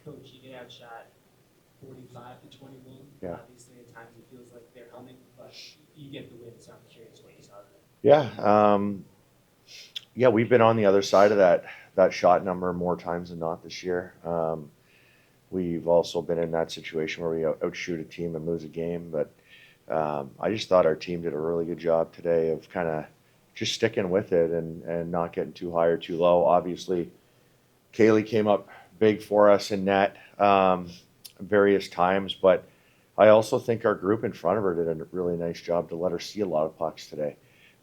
Coach, you get outshot 45-21. Yeah. Obviously, at times it feels like they're humming, but you get the win, so I'm curious what you saw there. Yeah, we've been on the other side of that shot number more times than not this year. We've also been in that situation where we outshoot a team and lose a game, but I just thought our team did a really good job today of kind of just sticking with it and not getting too high or too low. Obviously, Kaylee came up big for us in net various times, but I also think our group in front of her did a really nice job to let her see a lot of pucks today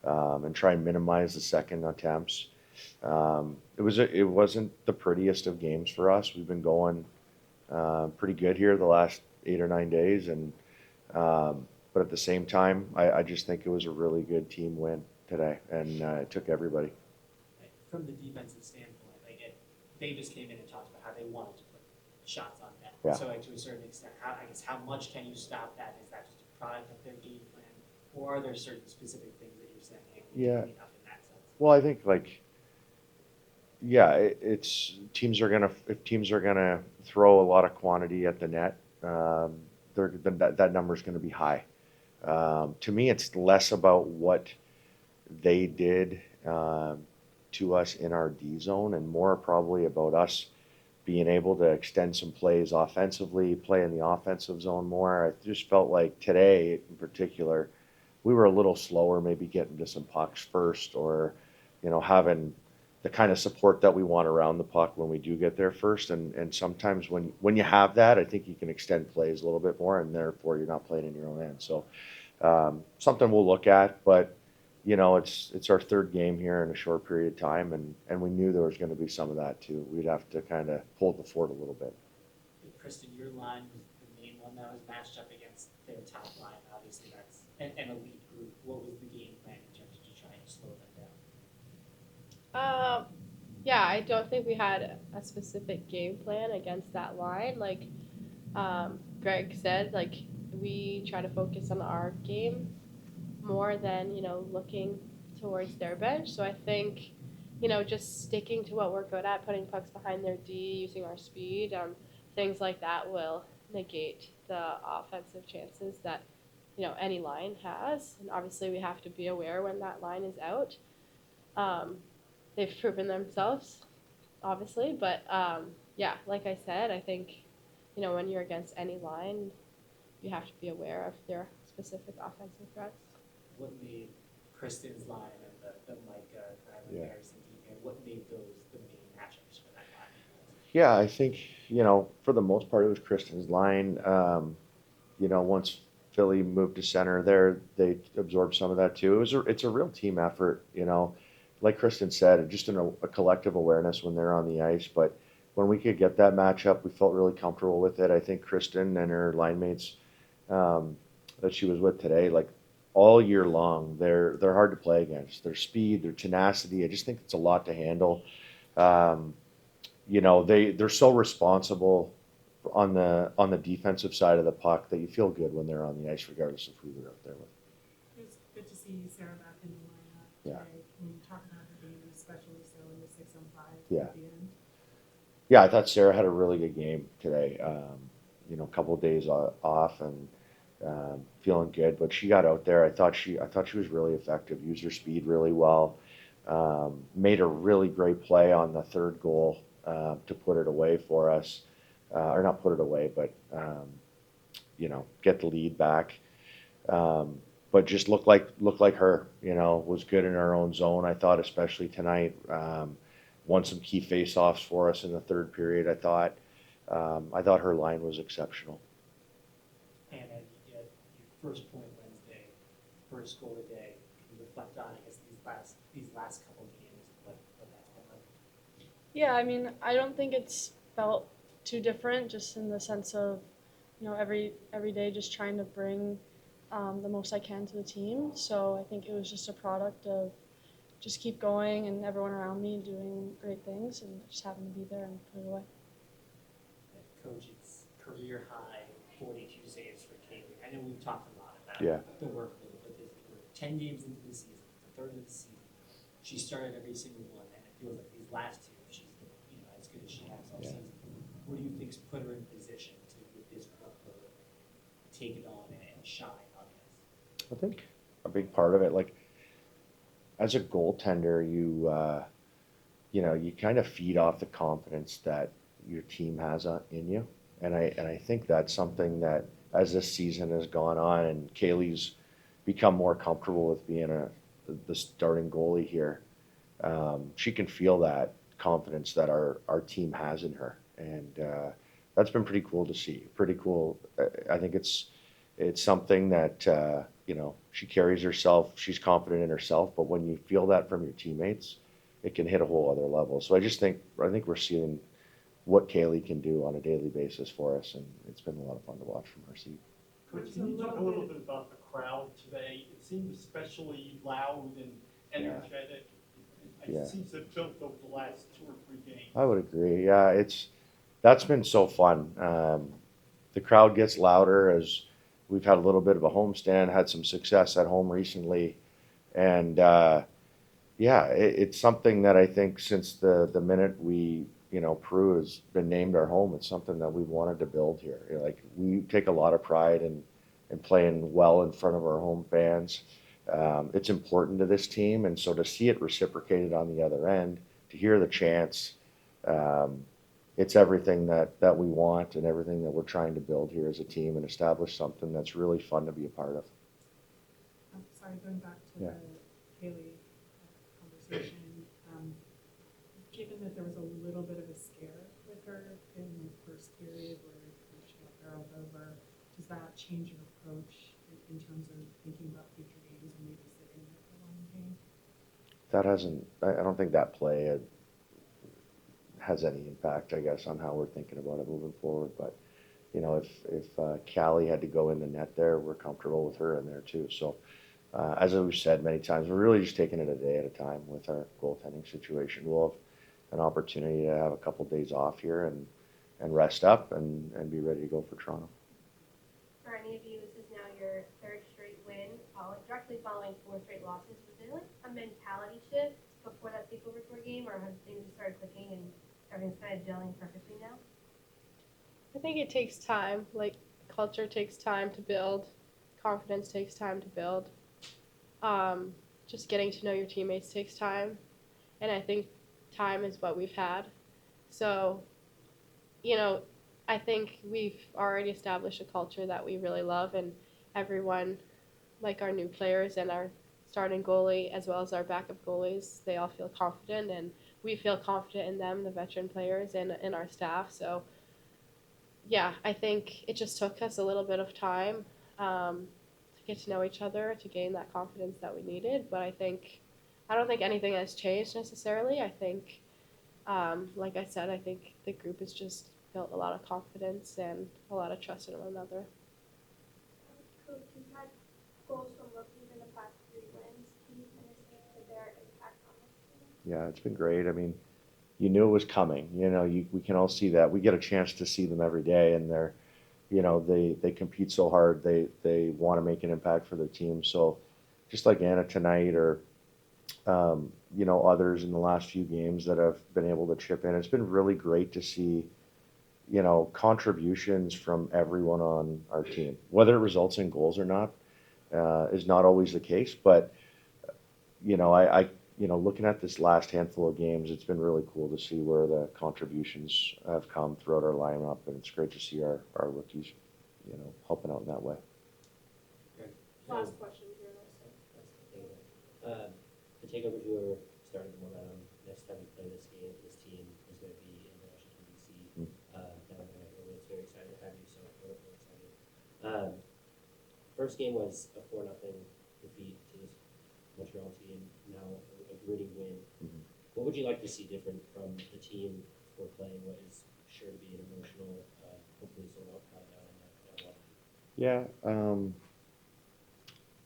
and try and minimize the second attempts. It wasn't the prettiest of games for us. We've been going pretty good here the last 8 or 9 days, and but at the same time, I just think it was a really good team win today, and it took everybody. From the defensive standpoint, they just came in and talked about how they wanted to put shots on net. Yeah. So to a certain extent, how much can you stop that? Is that just a product of their game plan, or are there certain specific things that you're saying, hey, we Yeah. can enough in that sense? Well, I think it's teams are gonna throw a lot of quantity at the net. That number is going to be high. To me, it's less about what they did to us in our D zone and more probably about us being able to extend some plays offensively, play in the offensive zone more. I just felt like today in particular, we were a little slower, maybe getting to some pucks first or, having the kind of support that we want around the puck when we do get there first. And sometimes when you have that, I think you can extend plays a little bit more and therefore you're not playing in your own end. So something we'll look at, but it's our third game here in a short period of time, and we knew there was going to be some of that too. We'd have to kind of pull the fort a little bit. Kristin, your line was the main one that was matched up against their top line. Obviously, that's an elite group. What was the game plan in terms of trying to slow them down? Yeah, I don't think we had a specific game plan against that line. Like Greg said, we try to focus on our game more than looking towards their bench. So I think just sticking to what we're good at, putting pucks behind their D, using our speed, things like that will negate the offensive chances that any line has. And obviously we have to be aware when that line is out. They've proven themselves, obviously, but yeah, like I said, I think when you're against any line, you have to be aware of their specific offensive threats. What made Kristin's line and the Micah, Kyler, Harrison team, what made those the main matchups for that line? Yeah, I think, for the most part, it was Kristin's line. Once Philly moved to center there, they absorbed some of that too. It's a real team effort, like Kristin said, just in a collective awareness when they're on the ice. But when we could get that matchup, we felt really comfortable with it. I think Kristin and her line mates that she was with today, all year long, they're hard to play against. Their speed, their tenacity, I just think it's a lot to handle. They're so responsible on the defensive side of the puck that you feel good when they're on the ice, regardless of who they're out there with. It was good to see Sarah back in the lineup today. When you talk about her game, especially so in the 6-on-5 at the end. Yeah, I thought Sarah had a really good game today. A couple of days off and feeling good, but she got out there. I thought she was really effective. Used her speed really well. Made a really great play on the third goal to put it away for us, or not put it away, but get the lead back. But just looked like her. Was good in our own zone. I thought, especially tonight, won some key face-offs for us in the third period. I thought her line was exceptional. And you had your first point Wednesday, first goal today. Can you reflect on, I guess, these last couple of games, what that's been like? Yeah, I mean, I don't think it's felt too different, just in the sense of, every day just trying to bring the most I can to the team. So I think it was just a product of just keep going and everyone around me doing great things and just having to be there and put it away. Coach, it's career high 42 saves for Kaylee. I know we've talked a lot about the workload, but we're 10 games into the season, the third of the season. She started every single one, and it feels like these last two, she's as good as she has all season. What do you think think's put her in position to, with this workload, take it on and shine on this? I think a big part of it, like as a goaltender, you know, you kind of feed off the confidence that your team has in you, and I think that's something that as this season has gone on and Kaylee's become more comfortable with being the starting goalie here, she can feel that confidence that our team has in her, and that's been pretty cool to see. Pretty cool. I think it's something that you know, she carries herself. She's confident in herself, but when you feel that from your teammates, it can hit a whole other level. So I think we're seeing what Kaylee can do on a daily basis for us, and it's been a lot of fun to watch from her seat. Coach, can you talk a little bit about the crowd today? It seemed especially loud and energetic. It seems to have built over the last 2 or 3 games. I would agree. Yeah, that's been so fun. The crowd gets louder as we've had a little bit of a homestand, had some success at home recently, and it's something that I think since the minute we, you know, Peru has been named our home, it's something that we've wanted to build here. Like, we take a lot of pride in playing well in front of our home fans. It's important to this team, and so to see it reciprocated on the other end, to hear the chants, it's everything that we want and everything that we're trying to build here as a team and establish something that's really fun to be a part of. I'm sorry, going back to the Kaylee conversation, given that there was a little bit of a scare with her in the first period where she got barreled over, does that change your approach in terms of thinking about future games and maybe sitting her for one game? That hasn't, I don't think that play has any impact, I guess, on how we're thinking about it moving forward. But, you know, if Callie had to go in the net there, we're comfortable with her in there too. So, as we've said many times, we're really just taking it a day at a time with our goaltending situation. We'll have an opportunity to have a couple days off here and rest up and be ready to go for Toronto. For any of you, this is now your 3rd straight win, directly following 4 straight losses. Was there like a mentality shift before that takeover tour game, or have things just started clicking and everything's kind of gelling perfectly now? I think it takes time. Like, culture takes time to build, confidence takes time to build. Just getting to know your teammates takes time, and I think time is what we've had. So, you know, I think we've already established a culture that we really love, and everyone, like our new players and our starting goalie as well as our backup goalies, they all feel confident, and we feel confident in them, the veteran players, and our staff. So, yeah, I think it just took us a little bit of time to get to know each other, to gain that confidence that we needed. But I don't think anything has changed necessarily. I think, like I said, I think the group has just built a lot of confidence and a lot of trust in one another. Coach, you've had goals from rookies in the past 3 wins. Can you kind of speak to their impact on this team? Yeah, it's been great. I mean, you knew it was coming. You know, we can all see that. We get a chance to see them every day, and they're, you know, they compete so hard. They want to make an impact for their team. So, just like Anna tonight, or you know, others in the last few games that have been able to chip in, it's been really great to see, you know, contributions from everyone on our team. Whether it results in goals or not is not always the case, but you know, I you know, looking at this last handful of games, it's been really cool to see where the contributions have come throughout our lineup, and it's great to see our rookies, you know, helping out in that way. Last question here, The takeover tour started the momentum. Next time we play this team is going to be in Washington, D.C. Down there in Italy. It's very excited to have you, so we're excited. First game was a 4-0 defeat to this Montreal team. Now a gritty win. Mm-hmm. What would you like to see different from the team for playing what is sure to be an emotional, hopefully sold out crowd down in that Washington? Yeah,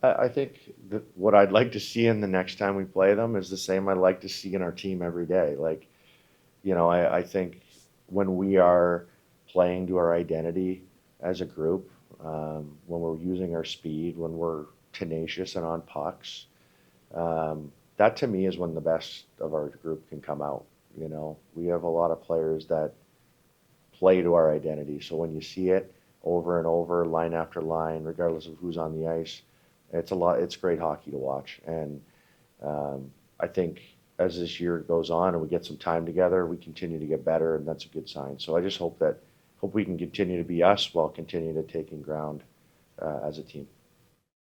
I think that what I'd like to see in the next time we play them is the same I'd like to see in our team every day. Like, you know, I think when we are playing to our identity as a group, when we're using our speed, when we're tenacious and on pucks, that to me is when the best of our group can come out. You know, we have a lot of players that play to our identity. So when you see it over and over, line after line, regardless of who's on the ice, it's great hockey to watch. And I think as this year goes on and we get some time together, we continue to get better, and that's a good sign. So I just hope we can continue to be us while continuing to taking ground as a team.